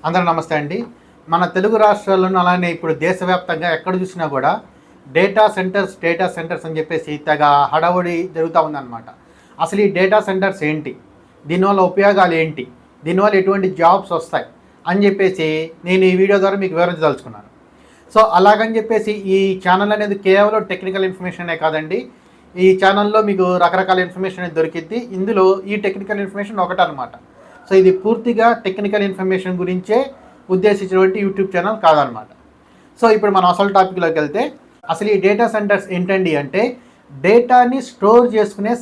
అందరూ నమస్తే అండి. మన తెలుగు రాష్ట్రాల్లోనూ అలానే ఇప్పుడు దేశవ్యాప్తంగా ఎక్కడ చూసినా కూడా డేటా సెంటర్స్ అని చెప్పేసి తెగ హడావుడి జరుగుతూ ఉందన్నమాట. అసలు ఈ డేటా సెంటర్స్ ఏంటి, దీనివల్ల ఉపయోగాలు ఏంటి, దీనివల్ల ఎటువంటి జాబ్స్ వస్తాయి అని చెప్పేసి నేను ఈ వీడియో ద్వారా మీకు వివరించదలుచుకున్నాను. సో అలాగని చెప్పేసి ఈ ఛానల్ అనేది కేవలం టెక్నికల్ ఇన్ఫర్మేషనే కాదండి. ఈ ఛానల్లో మీకు రకరకాల ఇన్ఫర్మేషన్ అనేది దొరికిద్ది. ఇందులో ఈ టెక్నికల్ ఇన్ఫర్మేషన్ ఒకటనమాట. సో ఇది పూర్తిగా టెక్నికల్ ఇన్ఫర్మేషన్ గురించే ఉద్దేశించినటువంటి యూట్యూబ్ ఛానల్ కాదనమాట. సో ఇప్పుడు మనం అసలు టాపిక్లోకి వెళ్తే, అసలు ఈ డేటా సెంటర్స్ ఏంటండి అంటే డేటాని స్టోర్ చేసుకునే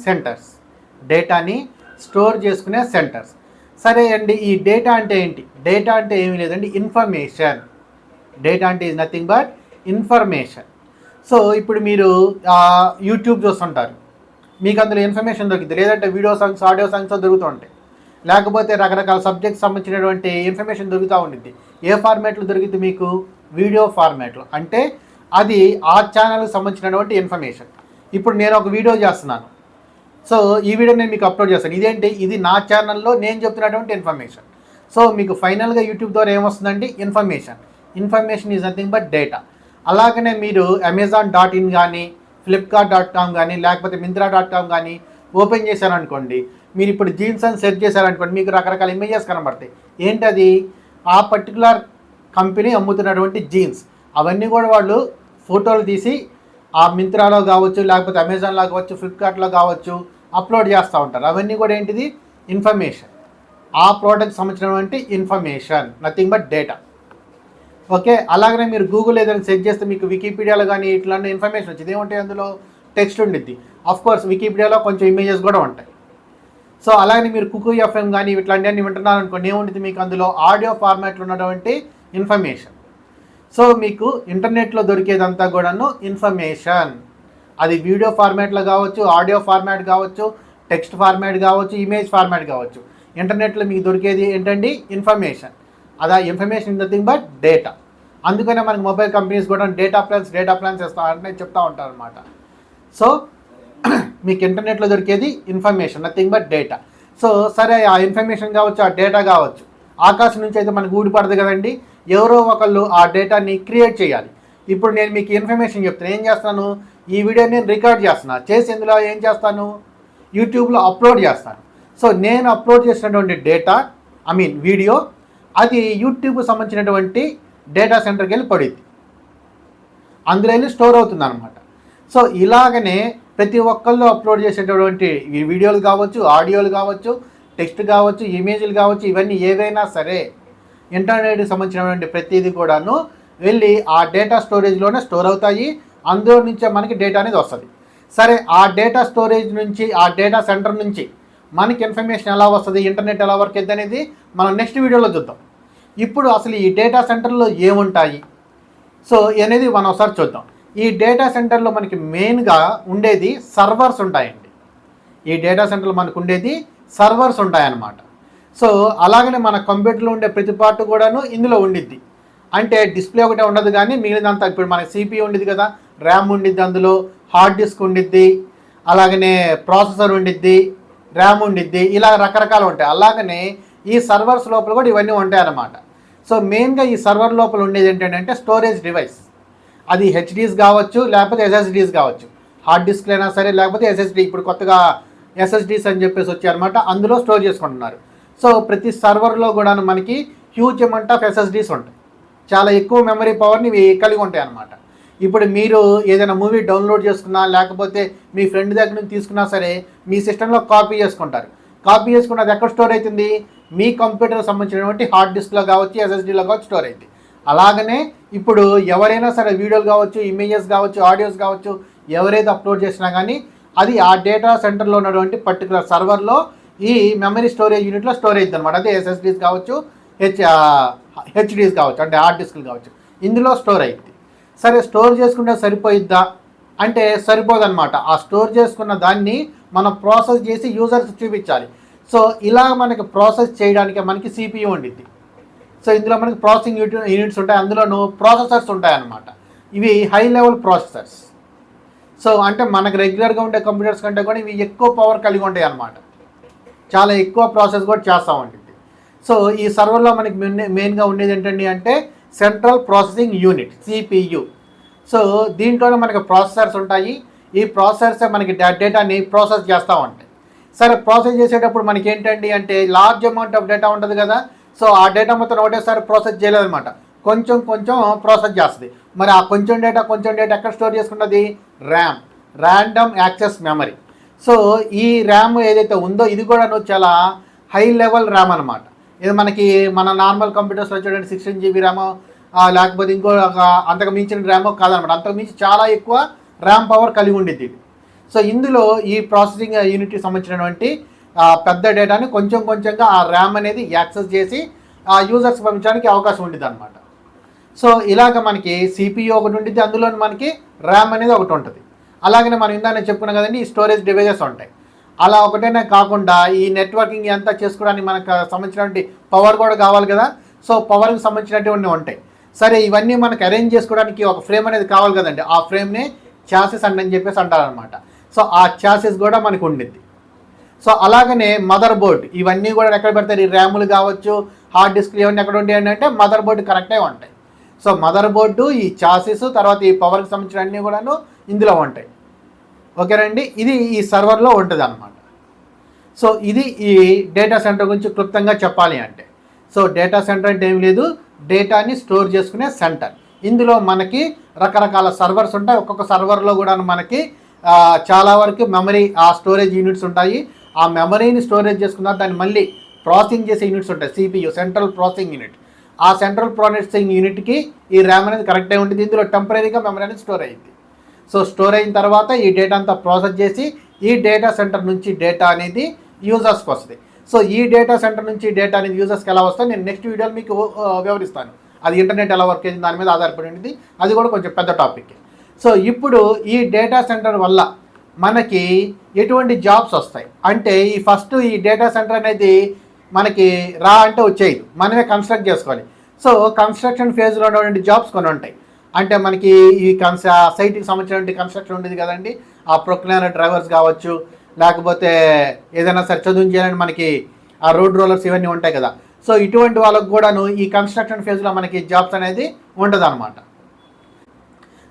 సెంటర్స్. సరే అండి, ఈ డేటా అంటే ఏంటి? డేటా అంటే ఏమీ లేదండి, ఇన్ఫర్మేషన్. డేటా అంటే is nothing but information. So ఇప్పుడు మీరు యూట్యూబ్ చూస్తుంటారు, మీకు అందులో ఇన్ఫర్మేషన్ దొరికింది, లేదంటే వీడియో సాంగ్స్, ఆడియో సాంగ్స్ దొరుకుతూ ఉంటాయి, లేకపోతే రకరకాల సబ్జెక్ట్స్ సంబంధించినటువంటి ఇన్ఫర్మేషన్ దొరుకుతూ ఉండిద్ది. ఏ ఫార్మాట్లో దొరికింది మీకు? వీడియో ఫార్మాట్లో. అంటే అది ఆ ఛానల్కి సంబంధించినటువంటి ఇన్ఫర్మేషన్. ఇప్పుడు నేను ఒక వీడియో చేస్తున్నాను, సో ఈ వీడియో నేను మీకు అప్లోడ్ చేస్తాను. ఇదేంటి? ఇది నా ఛానల్లో నేను చెప్తున్నటువంటి ఇన్ఫర్మేషన్. సో మీకు ఫైనల్గా యూట్యూబ్ ద్వారా ఏమొస్తుందండి? Information is nothing but data. అలాగనే మీరు Amazon.in కానీ, Flipkart.com కానీ, లేకపోతే Myntra.com కానీ ఓపెన్ చేశారనుకోండి, మీరు ఇప్పుడు జీన్స్ అని సెర్చ్ చేశారనుకోండి, మీకు రకరకాల ఇమేజెస్ కనబడతాయి. ఏంటది? ఆ పర్టికులర్ కంపెనీ అమ్ముతున్నటువంటి జీన్స్. అవన్నీ కూడా వాళ్ళు ఫోటోలు తీసి ఆ మింత్రాలో కావచ్చు, లేకపోతే అమెజాన్లో కావచ్చు, ఫ్లిప్కార్ట్లో కావచ్చు అప్లోడ్ చేస్తూ ఉంటారు. అవన్నీ కూడా ఏంటిది? ఇన్ఫర్మేషన్. ఆ ప్రోడక్ట్ సంబంధించినటువంటి information, nothing but data. Okay. అలాగనే మీరు గూగుల్ ఏదైనా సెర్చ్ చేస్తే మీకు వికీపీడియాలో కానీ ఇట్లాంటి ఇన్ఫర్మేషన్ వచ్చింది. ఏముంటాయి అందులో? టెక్స్ట్ ఉండిద్ది. కోర్స్ వికీపీడియాలో కొంచెం ఇమేజెస్ కూడా ఉంటాయి. సో అలాగే మీరు కుకు ఎఫ్ఎం కానీ ఇట్లాంటివన్నీ వింటున్నారు అనుకోండి, ఏముంటుంది మీకు అందులో? ఆడియో ఫార్మాట్లో ఉన్నటువంటి ఇన్ఫర్మేషన్. సో మీకు ఇంటర్నెట్లో దొరికేదంతా కూడాను ఇన్ఫర్మేషన్. అది వీడియో ఫార్మాట్లో కావచ్చు, ఆడియో ఫార్మాట్ కావచ్చు, టెక్స్ట్ ఫార్మాట్ కావచ్చు, ఇమేజ్ ఫార్మాట్ కావచ్చు. ఇంటర్నెట్లో మీకు దొరికేది ఏంటండి? ఇన్ఫర్మేషన్. అదా information is nothing but data. అందుకనే మనకి మొబైల్ కంపెనీస్ కూడా డేటా ప్లాన్స్ ఇస్తామని చెప్తూ ఉంటారు అనమాట. సో మీకు ఇంటర్నెట్లో దొరికేది information, nothing but data. So సరే, ఆ ఇన్ఫర్మేషన్ కావచ్చు, ఆ డేటా కావచ్చు, ఆకాశం నుంచి అయితే మనకు ఊడిపడదు కదండి. ఎవరో ఒకళ్ళు ఆ డేటాని క్రియేట్ చేయాలి. ఇప్పుడు నేను మీకు ఇన్ఫర్మేషన్ చెప్తాను, ఏం చేస్తాను? ఈ వీడియోని నేను రికార్డ్ చేసి ఇందులో ఏం చేస్తాను? యూట్యూబ్లో అప్లోడ్ చేస్తాను. సో నేను అప్లోడ్ చేసినటువంటి డేటా, వీడియో, అది యూట్యూబ్కి సంబంధించినటువంటి డేటా సెంటర్కి వెళ్ళి పడుద్ది, అందులో వెళ్ళి స్టోర్ అవుతుంది అనమాట. సో ఇలాగనే ప్రతి ఒక్కళ్ళు అప్లోడ్ చేసేటటువంటి వీడియోలు కావచ్చు, ఆడియోలు కావచ్చు, టెక్స్ట్ కావచ్చు, ఇమేజ్లు కావచ్చు, ఇవన్నీ ఏవైనా సరే ఇంటర్నెట్కి సంబంధించినటువంటి ప్రతిదీ కూడాను వెళ్ళి ఆ డేటా స్టోరేజ్లోనే స్టోర్ అవుతాయి. అందులో నుంచే మనకి డేటా అనేది వస్తుంది. సరే, ఆ డేటా స్టోరేజ్ నుంచి, ఆ డేటా సెంటర్ నుంచి మనకి ఇన్ఫర్మేషన్ ఎలా వస్తుంది, ఇంటర్నెట్ ఎలా వర్క్ అవుతుంది అనేది మనం నెక్స్ట్ వీడియోలో చూద్దాం. ఇప్పుడు అసలు ఈ డేటా సెంటర్లో ఏముంటాయి సో అనేది మనం ఒకసారి చూద్దాం. ఈ డేటా సెంటర్లో మనకి మెయిన్గా ఉండేది సర్వర్స్ ఉంటాయండి. ఈ డేటా సెంటర్లో మనకు ఉండేది సర్వర్స్ ఉంటాయన్నమాట. సో అలాగనే మన కంప్యూటర్లో ఉండే ప్రతి పార్ట్ కూడాను ఇందులో ఉండిద్ది. అంటే డిస్ప్లే ఒకటే ఉండదు, కానీ మిగిలినంతా ఇప్పుడు మనకి సిపియూ ఉండిద్ది కదా, ర్యామ్ ఉండిద్ది, అందులో హార్డ్ డిస్క్ ఉండిద్ది, అలాగనే ప్రాసెసర్ ఉండిద్ది, ర్యామ్ ఉండిద్ది, ఇలా రకరకాలు ఉంటాయి. అలాగనే ఈ సర్వర్స్ లోపల కూడా ఇవన్నీ ఉంటాయి అన్నమాట. సో మెయిన్గా ఈ సర్వర్ లోపల ఉండేది ఏంటంటే స్టోరేజ్ డివైస్. అది హెచ్డీస్ కావచ్చు, లేకపోతే ఎస్ఎస్డీస్ కావచ్చు, హార్డ్ డిస్క్లు అయినా సరే, లేకపోతే ఎస్ఎస్డీ. ఇప్పుడు కొత్తగా ఎస్ఎస్డీస్ అని చెప్పేసి వచ్చారనమాట, అందులో స్టోర్ చేసుకుంటున్నారు. సో ప్రతి సర్వర్లో కూడా మనకి హ్యూజ్ అమౌంట్ ఆఫ్ ఎస్ఎస్డీస్ ఉంటాయి, చాలా ఎక్కువ మెమరీ పవర్ని ఇవి కలిగి ఉంటాయి అన్నమాట. ఇప్పుడు మీరు ఏదైనా మూవీ డౌన్లోడ్ చేసుకున్నా, లేకపోతే మీ ఫ్రెండ్ దగ్గర నుంచి తీసుకున్నా సరే, మీ సిస్టంలో కాపీ చేసుకుంటారు. కాపీ చేసుకున్నది ఎక్కడ స్టోర్ అవుతుంది? మీ కంప్యూటర్కి సంబంధించినటువంటి హార్డ్ డిస్క్లో కావచ్చు, ఎస్ఎస్డీలో కావచ్చు స్టోర్ అవుతుంది. అలాగనే ఇప్పుడు ఎవరైనా సరే వీడియోలు కావచ్చు, ఇమేజెస్ కావచ్చు, ఆడియోస్ కావచ్చు, ఎవరైతే అప్లోడ్ చేసినా కానీ అది ఆ డేటా సెంటర్లో ఉన్నటువంటి పర్టికులర్ సర్వర్లో ఈ మెమరీ స్టోరేజ్ యూనిట్లో స్టోర్ అవుతుంది అనమాట. అదే ఎస్ఎస్డీస్ కావచ్చు, హెచ్డీస్ కావచ్చు, అంటే హార్డ్ డిస్క్లు కావచ్చు, ఇందులో స్టోర్ అవుతుంది. సరే, స్టోర్ చేసుకుంటే సరిపోయిద్దా అంటే సరిపోదన్నమాట. ఆ స్టోర్ చేసుకున్న దాన్ని మనం ప్రాసెస్ చేసి యూజర్స్ చూపించాలి. సో ఇలా మనకి ప్రాసెస్ చేయడానికి మనకి సిపియూ ఉండిద్ది. సో ఇందులో మనకి ప్రాసెసింగ్ యూనిట్స్ ఉంటాయి, అందులోనూ ప్రాసెసర్స్ ఉంటాయన్నమాట. ఇవి హై లెవెల్ ప్రాసెసర్స్. సో అంటే మనకు రెగ్యులర్గా ఉండే కంప్యూటర్స్ కంటే కూడా ఇవి ఎక్కువ పవర్ కలిగి ఉంటాయి అన్నమాట. చాలా ఎక్కువ ప్రాసెస్ కూడా చేస్తూ ఉంటుంది. సో ఈ సర్వర్లో మనకి మెయిన్గా ఉండేది ఏంటండి అంటే central processing unit, CPU. So దీంట్లోనే మనకి ప్రాసెసర్స్ ఉంటాయి. ఈ ప్రాసెసర్స్ మనకి డేటాని ప్రాసెస్ చేస్తూ ఉంటాయి. సరే, ప్రాసెస్ చేసేటప్పుడు మనకి ఏంటండి అంటే లార్జ్ అమౌంట్ ఆఫ్ డేటా ఉంటుంది కదా. సో ఆ డేటా మొత్తం ఒకటేసారి ప్రాసెస్ చేయలేదన్నమాట, కొంచెం కొంచెం ప్రాసెస్ చేస్తుంది. మరి ఆ కొంచెం డేటా ఎక్కడ స్టోర్ చేసుకుంటుంది? RAM, random access memory. So ఈ ర్యామ్ ఏదైతే ఉందో ఇది కూడా చాలా హై లెవెల్ ర్యామ్ అనమాట. ఇది మనకి మన నార్మల్ కంప్యూటర్స్లో చూడండి 16 GB ర్యామ్, లేకపోతే ఇంకో అంతకు మించిన ర్యామ్ కాదనమాట. అంతకు మించి చాలా ఎక్కువ ర్యామ్ పవర్ కలిగి ఉండేది ఇది. సో ఇందులో ఈ ప్రాసెసింగ్ యూనిట్కి సంబంధించినటువంటి పెద్ద డేటాని కొంచెం కొంచెంగా ఆ ర్యామ్ అనేది యాక్సెస్ చేసి ఆ యూజర్స్ పంపించడానికి అవకాశం ఉంటుంది అనమాట. సో ఇలాగ మనకి సిపియు ఒకటి ఉంటుంది, అందులో మనకి ర్యామ్ అనేది ఒకటి ఉంటుంది. అలాగనే మనం ఇందాక చెప్పుకున్నాం కదండి, ఈ స్టోరేజ్ డివైజెస్ ఉంటాయి. అలా ఒకటేనే కాకుండా ఈ నెట్వర్కింగ్ అంతా చేసుకోవడానికి మనకు సంబంధించినటువంటి పవర్ కూడా కావాలి కదా. సో పవర్కి సంబంధించినటువంటి ఉంటాయి. సరే, ఇవన్నీ మనకు అరేంజ్ చేసుకోవడానికి ఒక ఫ్రేమ్ అనేది కావాలి కదండి. ఆ ఫ్రేమ్ని చాసిస్ అని చెప్పేసి అంటారనమాట. సో ఆ చాసిస్ కూడా మనకు ఉండింది. సో అలాగనే మదర్ బోర్డ్, ఇవన్నీ కూడా ఎక్కడ పెడతారు? ఈ ర్యాములు కావచ్చు, హార్డ్ డిస్క్లు ఇవన్నీ ఎక్కడ ఉంటాయి అంటే మదర్ బోర్డు కరెక్టే ఉంటాయి. సో మదర్ బోర్డు, ఈ చాసిస్, తర్వాత ఈ పవర్కి సంబంధించిన అన్నీ కూడాను ఇందులో ఉంటాయి. ఓకేనండి, ఇది ఈ సర్వర్లో ఉంటుంది అన్నమాట. సో ఇది ఈ డేటా సెంటర్ గురించి క్లుప్తంగా చెప్పాలి అంటే. సో డేటా సెంటర్ అంటే ఏం లేదు, డేటాని స్టోర్ చేసుకునే సెంటర్. ఇందులో మనకి రకరకాల సర్వర్స్ ఉంటాయి. ఒక్కొక్క సర్వర్లో కూడా మనకి చాలా వరకు మెమరీ, ఆ స్టోరేజ్ యూనిట్స్ ఉంటాయి. ఆ మెమరీని స్టోరేజ్ చేసుకున్న దాన్ని మళ్ళీ ప్రాసెసింగ్ చేసే యూనిట్స్ ఉంటాయి, సిపియు, సెంట్రల్ ప్రాసెసింగ్ యూనిట్. ఆ సెంట్రల్ ప్రాసెసింగ్ యూనిట్కి ఈ ర్యామ్ అనేది కరెక్టే ఉంటుంది. ఇందులో టెంపరీగా మెమరీ అనేది స్టోర్ అయ్యింది. సో స్టోర్ అయిన తర్వాత ఈ డేటా అంతా ప్రాసెస్ చేసి ఈ డేటా సెంటర్ నుంచి డేటా అనేది యూజర్స్కి వస్తుంది. సో ఈ డేటా సెంటర్ నుంచి డేటా అనేది యూజర్స్కి ఎలా వస్తుంది నేను నెక్స్ట్ వీడియోలో మీకు వివరిస్తాను. అది ఇంటర్నెట్ ఎలా వర్క్ అయింది దాని మీద ఆధారపడి ఉంటుంది. అది కూడా కొంచెం పెద్ద టాపిక్. సో ఇప్పుడు ఈ డేటా సెంటర్ వల్ల మనకి ఎటువంటి జాబ్స్ వస్తాయి అంటే, ఈ ఫస్ట్ ఈ డేటా సెంటర్ అనేది మనకి రా అంటే వచ్చేది, మనమే కన్స్ట్రక్ట్ చేసుకోవాలి. సో కన్స్ట్రక్షన్ ఫేజ్లో ఉన్నటువంటి జాబ్స్ కొన్ని ఉంటాయి. అంటే మనకి ఈ సైట్కి సంబంధించినటువంటి కన్స్ట్రక్షన్ ఉండేది కదండి. ఆ ప్రొక్లైనర్ డ్రైవర్స్ కావచ్చు, లేకపోతే ఏదైనా సరే చదువు చేయాలని మనకి ఆ రోడ్ రోలర్స్ ఇవన్నీ ఉంటాయి కదా. సో ఇటువంటి వాళ్ళకు కూడాను ఈ కన్స్ట్రక్షన్ ఫేజ్లో మనకి జాబ్స్ అనేది ఉంటుంది అనమాట.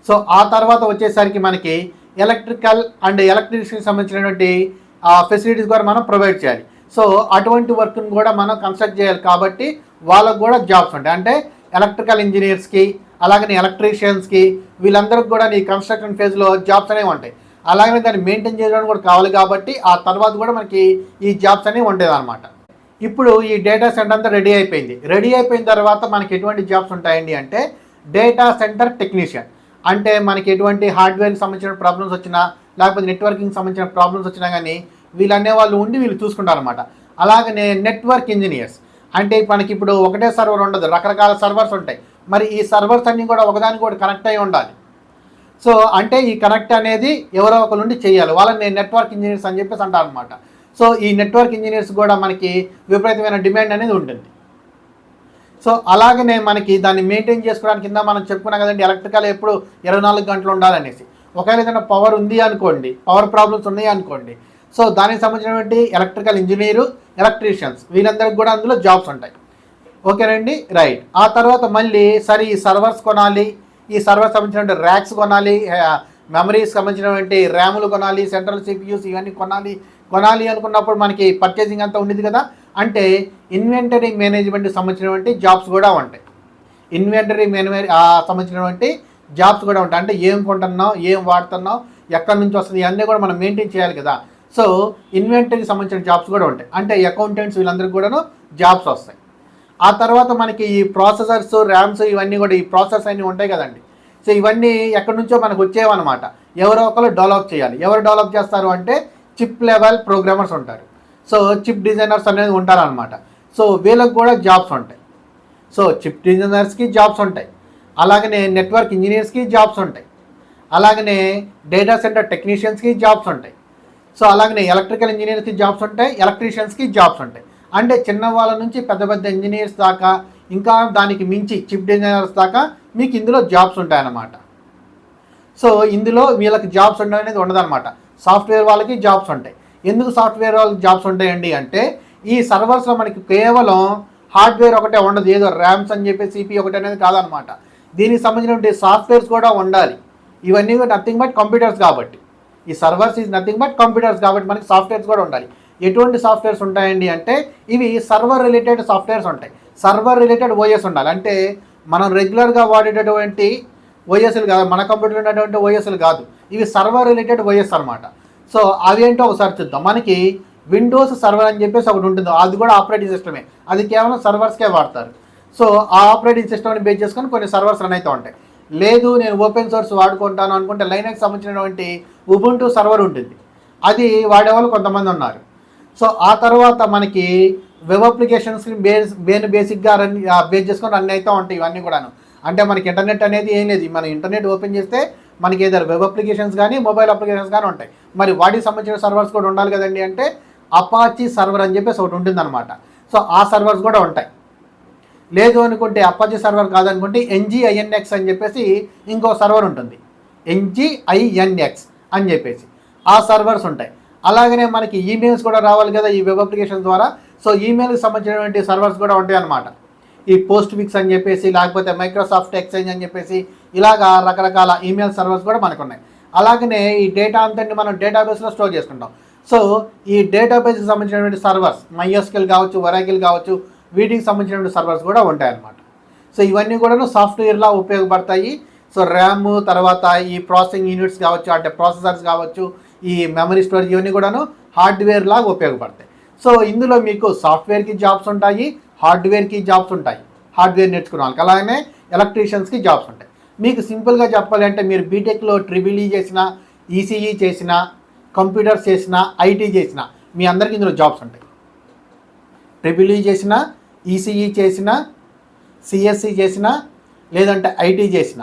సో ఆ తర్వాత వచ్చేసరికి మనకి ఎలక్ట్రికల్ అండ్ ఎలక్ట్రిసిటీకి సంబంధించినటువంటి ఫెసిలిటీస్ కూడా మనం ప్రొవైడ్ చేయాలి. సో అటువంటి వర్క్ని కూడా మనం కన్స్ట్రక్ట్ చేయాలి కాబట్టి వాళ్ళకు కూడా జాబ్స్ ఉంటాయి. అంటే ఎలక్ట్రికల్ ఇంజనీర్స్కి, అలాగనే ఎలక్ట్రీషియన్స్కి, వీళ్ళందరికీ కూడా ఈ కన్స్ట్రక్షన్ ఫేజ్లో జాబ్స్ అనేవి ఉంటాయి. అలాగనే దాన్ని మెయింటైన్ చేయడానికి కూడా కావాలి కాబట్టి ఆ తర్వాత కూడా మనకి ఈ జాబ్స్ అనేవి ఉండేది అనమాట. ఇప్పుడు ఈ డేటా సెంటర్ అంతా రెడీ అయిపోయింది. రెడీ అయిపోయిన తర్వాత మనకి ఎటువంటి జాబ్స్ ఉంటాయండి అంటే డేటా సెంటర్ టెక్నీషియన్. అంటే మనకి ఎటువంటి హార్డ్వేర్కి సంబంధించిన ప్రాబ్లమ్స్ వచ్చినా, లేకపోతే నెట్వర్కింగ్ సంబంధించిన ప్రాబ్లమ్స్ వచ్చినా కానీ వీళ్ళు అనేవాళ్ళు ఉండి వీళ్ళు చూసుకుంటారు అనమాట. అలాగనే నెట్వర్క్ ఇంజనీర్స్ అంటే మనకి ఇప్పుడు ఒకటే సర్వర్ ఉండదు, రకరకాల సర్వర్స్ ఉంటాయి. మరి ఈ సర్వర్స్ అన్నీ కూడా ఒకదానికి కూడా కనెక్ట్ అయి ఉండాలి. సో అంటే ఈ కనెక్ట్ అనేది ఎవరో ఒకరు నుండి చేయాలి. వాళ్ళని నెట్వర్క్ ఇంజనీర్స్ అని చెప్పేసి అంటారు అనమాట. సో ఈ నెట్వర్క్ ఇంజనీర్స్ కూడా మనకి విపరీతమైన డిమాండ్ అనేది ఉంటుంది. సో అలాగనే మనకి దాన్ని మెయింటైన్ చేసుకోవడానికి కింద మనం చెప్పుకున్నాం కదండి, ఎలక్ట్రికల్ ఎప్పుడు 24 గంటలు ఉండాలనేసి. ఒకవేళ ఏదైనా పవర్ ఉంది అనుకోండి, పవర్ ప్రాబ్లమ్స్ ఉన్నాయి అనుకోండి, సో దానికి సంబంధించినటువంటి ఎలక్ట్రికల్ ఇంజనీరు, ఎలక్ట్రీషియన్స్ వీళ్ళందరికీ కూడా అందులో జాబ్స్ ఉంటాయి. ఓకేనండి, రైట్. ఆ తర్వాత మళ్ళీ సరే ఈ సర్వర్స్ కొనాలి, ఈ సర్వర్స్ సంబంధించినటువంటి ర్యాక్స్ కొనాలి, మెమరీస్ సంబంధించినటువంటి ర్యాములు కొనాలి, సెంట్రల్ సిపియూస్ ఇవన్నీ కొనాలి అనుకున్నప్పుడు మనకి పర్చేసింగ్ అంతా ఉండేది కదా. అంటే ఇన్వెంటరీ మేనేజ్మెంట్కి సంబంధించినటువంటి జాబ్స్ కూడా ఉంటాయి. ఇన్వెంటరీ సంబంధించినటువంటి జాబ్స్ కూడా ఉంటాయి. అంటే ఏం కొంటున్నావు, ఏం వాడుతున్నావు, ఎక్కడి నుంచి వస్తుంది ఇవన్నీ కూడా మనం మెయింటైన్ చేయాలి కదా. సో ఇన్వెంటరీకి సంబంధించిన జాబ్స్ కూడా ఉంటాయి. అంటే అకౌంటెంట్స్ వీళ్ళందరికీ కూడాను జాబ్స్ వస్తాయి. ఆ తర్వాత మనకి ఈ ప్రాసెసర్స్, ర్యామ్స్ ఇవన్నీ కూడా ఈ ప్రాసెసర్స్ అన్నీ ఉంటాయి కదండి. సో ఇవన్నీ ఎక్కడి నుంచో మనకు వచ్చేవన్నమాట. ఎవరో ఒకరు డెవలప్ చేయాలి. ఎవరు డెవలప్ చేస్తారు అంటే చిప్ లెవెల్ ప్రోగ్రామర్స్ ఉంటారు. సో చిప్ డిజైనర్స్ అనేది ఉంటారనమాట. సో వీళ్ళకి కూడా జాబ్స్ ఉంటాయి. సో చిప్ డిజైనర్స్కి జాబ్స్ ఉంటాయి, అలాగనే నెట్వర్క్ ఇంజనీర్స్కి జాబ్స్ ఉంటాయి, అలాగనే డేటా సెంటర్ టెక్నీషియన్స్కి జాబ్స్ ఉంటాయి. సో అలాగనే ఎలక్ట్రికల్ ఇంజనీర్స్కి జాబ్స్ ఉంటాయి, ఎలక్ట్రీషియన్స్కి జాబ్స్ ఉంటాయి. అంటే చిన్న వాళ్ళ నుంచి పెద్ద పెద్ద ఇంజనీర్స్ దాకా, ఇంకా దానికి మించి చిప్ డిజైనర్స్ దాకా మీకు ఇందులో జాబ్స్ ఉంటాయన్నమాట. సో ఇందులో వీళ్ళకి జాబ్స్ ఉండడం అనేది ఉండదన్నమాట. సాఫ్ట్వేర్ వాళ్ళకి జాబ్స్ ఉంటాయి. ఎందుకు సాఫ్ట్వేర్ వాళ్ళకి జాబ్స్ ఉంటాయండి అంటే ఈ సర్వర్స్లో మనకి కేవలం హార్డ్వేర్ ఒకటే ఉండదు, ఏదో ర్యామ్స్ అని చెప్పి సిపి ఒకటి అనేది కాదనమాట. దీనికి సంబంధించినటువంటి సాఫ్ట్వేర్స్ కూడా ఉండాలి. ఇవన్నీ నథింగ్ బట్ కంప్యూటర్స్ కాబట్టి, ఈ servers is nothing but computers కాబట్టి మనకి సాఫ్ట్వేర్స్ కూడా ఉండాలి. ఎటువంటి సాఫ్ట్వేర్స్ ఉంటాయండి అంటే ఇవి సర్వర్ రిలేటెడ్ సాఫ్ట్వేర్స్ ఉంటాయి. సర్వర్ రిలేటెడ్ ఓఎస్ ఉండాలి. అంటే మనం రెగ్యులర్గా వాడేటటువంటి ఓఎస్లు కాదు, మన కంప్యూటర్లో ఉన్నటువంటి ఓఎస్లు కాదు, ఇవి సర్వర్ రిలేటెడ్ ఓఎస్ అనమాట. సో అవి ఏంటో ఒకసారి చూద్దాం. మనకి విండోస్ సర్వర్ అని చెప్పేసి ఒకటి ఉంటుంది, అది కూడా ఆపరేటింగ్ సిస్టమే, అది కేవలం సర్వర్స్కే వాడతారు. సో ఆ ఆపరేటింగ్ సిస్టమ్ని బేస్ చేసుకొని కొన్ని సర్వర్స్ రన్ అవుతూ ఉంటాయి. లేదు నేను ఓపెన్ సోర్స్ వాడుకుంటాను అనుకుంటే లైనక్స్ సంబంధించినటువంటి ఉబుంటూ సర్వర్ ఉంటుంది, అది వాడేవాళ్ళు కొంతమంది ఉన్నారు. సో ఆ తర్వాత మనకి వెబ్ అప్లికేషన్స్ని బేసిక్గా బేస్ చేసుకొని రన్ అవుతూ ఉంటాయి ఇవన్నీ కూడాను. అంటే మనకి ఇంటర్నెట్ అనేది ఏం లేదు, మనం ఇంటర్నెట్ ఓపెన్ చేస్తే మనకి ఏదైనా వెబ్ అప్లికేషన్స్ కానీ మొబైల్ అప్లికేషన్స్ కానీ ఉంటాయి. మరి వాటికి సంబంధించిన సర్వర్స్ కూడా ఉండాలి కదండి. అంటే అపాచీ సర్వర్ అని చెప్పేసి ఒకటి ఉంటుందన్నమాట. సో ఆ సర్వర్స్ కూడా ఉంటాయి. లేదు అనుకుంటే అపాచీ సర్వర్ కాదనుకుంటే NGINX అని చెప్పేసి ఇంకో సర్వర్ ఉంటుంది, NGINX అని చెప్పేసి ఆ సర్వర్స్ ఉంటాయి. అలాగనే మనకి ఈమెయిల్స్ కూడా రావాలి కదా ఈ వెబ్ అప్లికేషన్ ద్వారా. సో ఈమెయిల్కి సంబంధించినటువంటి సర్వర్స్ కూడా ఉంటాయి అన్నమాట. ఈ పోస్ట్ ఫిక్స్ అని చెప్పేసి, లేకపోతే మైక్రోసాఫ్ట్ ఎక్స్చేంజ్ అని చెప్పేసి, ఇలాగా రకరకాల ఈమెయిల్ సర్వర్స్ కూడా మనకు ఉన్నాయి. అలాగనే ఈ డేటా అంతటి మనం డేటాబేస్లో స్టోర్ చేసుకుంటాం. సో ఈ డేటాబేస్కి సంబంధించినటువంటి సర్వర్స్ MySQL కావచ్చు, Oracle కావచ్చు, వీటికి సంబంధించినటువంటి సర్వర్స్ కూడా ఉంటాయన్నమాట. సో ఇవన్నీ కూడా సాఫ్ట్వేర్లా ఉపయోగపడతాయి. సో ర్యామ్, తర్వాత ఈ ప్రాసెసింగ్ యూనిట్స్ కావచ్చు, అంటే ప్రాసెసర్స్ కావచ్చు, ఈ మెమరీ స్టోరేజ్, ఇవన్నీ కూడాను హార్డ్వేర్ లాగా ఉపయోగపడతాయి. సో ఇందులో మీకు సాఫ్ట్వేర్కి జాబ్స్ ఉంటాయి, హార్డ్వేర్కి జాబ్స్ ఉంటాయి, హార్డ్వేర్ నేర్చుకున్న వాళ్ళకి. అలాగే ఎలక్ట్రీషియన్స్కి జాబ్స్ ఉంటాయి. మీకు సింపుల్గా చెప్పాలి అంటే మీరు బీటెక్లో EEE చేసిన, ECE చేసిన, కంప్యూటర్స్ చేసిన, IT చేసిన మీ అందరికీ ఇందులో జాబ్స్ ఉంటాయి. EEE చేసిన, ECE చేసిన, CSE చేసిన, లేదంటే IT చేసిన,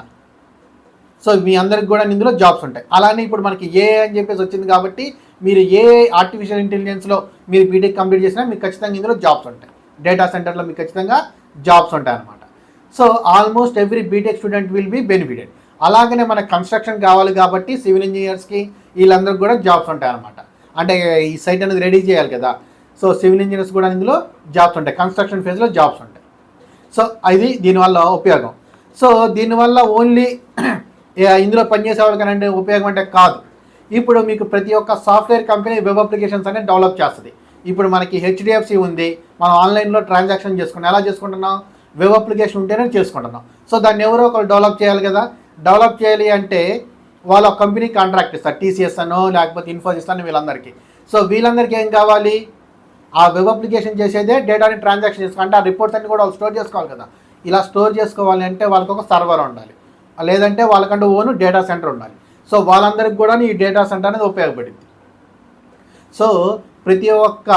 సో మీ అందరికి కూడా ఇందులో జాబ్స్ ఉంటాయి. అలానే ఇప్పుడు మనకి AI అని చెప్పేసి వచ్చింది కాబట్టి మీరు AI ఆర్టిఫిషియల్ ఇంటెలిజెన్స్లో మీరు బీటెక్ కంప్లీట్ చేసినా మీకు ఖచ్చితంగా ఇందులో జాబ్స్ ఉంటాయి. డేటా సెంటర్లో మీకు ఖచ్చితంగా జాబ్స్ ఉంటాయి అన్నమాట. So almost every BTech student will be benefited. అలాగనే మనకు కన్స్ట్రక్షన్ కావాలి కాబట్టి సివిల్ ఇంజనీర్స్కి వీళ్ళందరికీ కూడా జాబ్స్ ఉంటాయి అన్నమాట. అంటే ఈ సైట్ అనేది రెడీ చేయాలి కదా. సో సివిల్ ఇంజనీర్స్ కూడా ఇందులో జాబ్స్ ఉంటాయి, కన్స్ట్రక్షన్ ఫేజ్లో జాబ్స్ ఉంటాయి. సో అది దీనివల్ల ఉపయోగం. సో దీనివల్ల ఓన్లీ ఇందులో పనిచేసే వాళ్ళకనంటే ఉపయోగం అంటే కాదు. ఇప్పుడు మీకు ప్రతి ఒక్క సాఫ్ట్వేర్ కంపెనీ వెబ్ అప్లికేషన్స్ అనేది డెవలప్ చేస్తుంది. ఇప్పుడు మనకి HDFC ఉంది, మనం ఆన్లైన్లో ట్రాన్సాక్షన్ చేసుకుంటాం. ఎలా చేసుకుంటున్నాం? వెబ్ అప్లికేషన్ ఉంటేనే చేసుకుంటున్నాం. సో దాన్ని ఎవరో ఒకరు డెవలప్ చేయాలి కదా. డెవలప్ చేయాలి అంటే వాళ్ళ కంపెనీ కాంట్రాక్ట్ ఇస్తారు, TCS అనో లేకపోతే ఇన్ఫోసిస్ అని వీళ్ళందరికీ. సో వీళ్ళందరికీ ఏం కావాలి? ఆ వెబ్ అప్లికేషన్ చేసేదే డేటాని ట్రాన్సాక్షన్ చేసుకోవాలి. అంటే ఆ రిపోర్ట్స్ అన్ని కూడా వాళ్ళు స్టోర్ చేసుకోవాలి కదా. ఇలా స్టోర్ చేసుకోవాలి అంటే వాళ్ళకి ఒక సర్వర్ ఉండాలి, లేదంటే వాళ్ళకంటే ఓన్ డేటా సెంటర్ ఉండాలి. సో వాళ్ళందరికీ కూడా ఈ డేటా సెంటర్ అనేది ఉపయోగపడింది. సో ప్రతి ఒక్క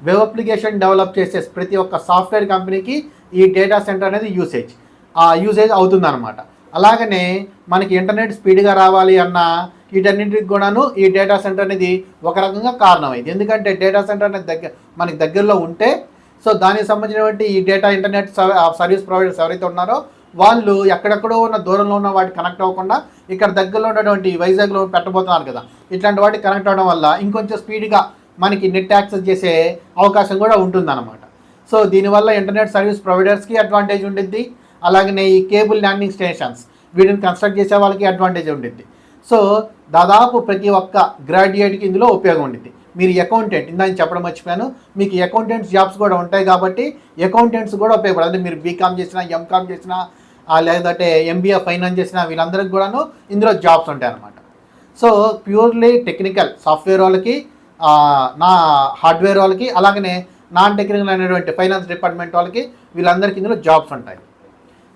వెబ్ అప్లికేషన్ డెవలప్ చేసే ప్రతి ఒక్క సాఫ్ట్వేర్ కంపెనీకి ఈ డేటా సెంటర్ అనేది యూసేజ్ అవుతుందన్నమాట. అలాగనే మనకి ఇంటర్నెట్ స్పీడ్గా రావాలి అన్న వీటన్నింటికి కూడాను ఈ డేటా సెంటర్ అనేది ఒక రకంగా కారణమైంది. ఎందుకంటే డేటా సెంటర్ అనేది మనకి దగ్గరలో ఉంటే, సో దానికి సంబంధించినటువంటి ఈ డేటా ఇంటర్నెట్ సర్వీస్ ప్రొవైడర్స్ ఎవరైతే ఉన్నారో వాళ్ళు ఎక్కడెక్కడో ఉన్న దూరంలో ఉన్న వాటికి కనెక్ట్ అవ్వకుండా ఇక్కడ దగ్గరలో ఉన్నటువంటి వైజాగ్లో పెట్టబోతున్నారు కదా, ఇట్లాంటి వాటికి కనెక్ట్ అవ్వడం వల్ల ఇంకొంచెం స్పీడ్గా మనకి నెట్ యాక్సెస్ చేసే అవకాశం కూడా ఉంటుందన్నమాట. సో దీనివల్ల ఇంటర్నెట్ సర్వీస్ ప్రొవైడర్స్కి అడ్వాంటేజ్ ఉంటుంది. అలాగనే ఈ కేబుల్ ల్యాండింగ్ స్టేషన్స్ వీటిని కన్స్ట్రక్ట్ చేసే వాళ్ళకి అడ్వాంటేజ్ ఉంటుంది. సో దాదాపు ప్రతి ఒక్క గ్రాడ్యుయేట్కి ఇందులో ఉపయోగం ఉంటుంది. మీరు అకౌంటెంట్, ఇందాక చెప్పడం మర్చిపోయాను, మీకు అకౌంటెంట్స్ జాబ్స్ కూడా ఉంటాయి కాబట్టి అకౌంటెంట్స్ కూడా ఉపయోగపడదు. అంటే మీరు BCom చేసినా, MCom చేసినా, లేదంటే MBA ఫైనాన్స్ చేసినా వీళ్ళందరికీ కూడాను ఇందులో జాబ్స్ ఉంటాయి అన్నమాట. సో ప్యూర్లీ టెక్నికల్ సాఫ్ట్వేర్ వాళ్ళకి, నా హార్డ్వేర్ వాళ్ళకి, అలాగనే నాన్ టెక్నికల్ అనేటువంటి ఫైనాన్స్ డిపార్ట్మెంట్ వాళ్ళకి వీళ్ళందరికీ ఇందులో జాబ్స్ ఉంటాయి.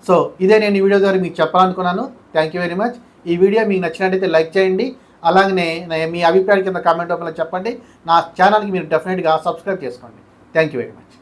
సో ఇదే నేను ఈ వీడియో ద్వారా మీకు చెప్పాలనుకున్నాను. Thank you very much. ఈ వీడియో మీకు నచ్చినట్టయితే లైక్ చేయండి. అలాగనే మీ అభిప్రాయాల కింద కామెంట్ రూపంలో చెప్పండి. నా ఛానల్కి మీరు డెఫినెట్గా సబ్స్క్రైబ్ చేసుకోండి. Thank you very much.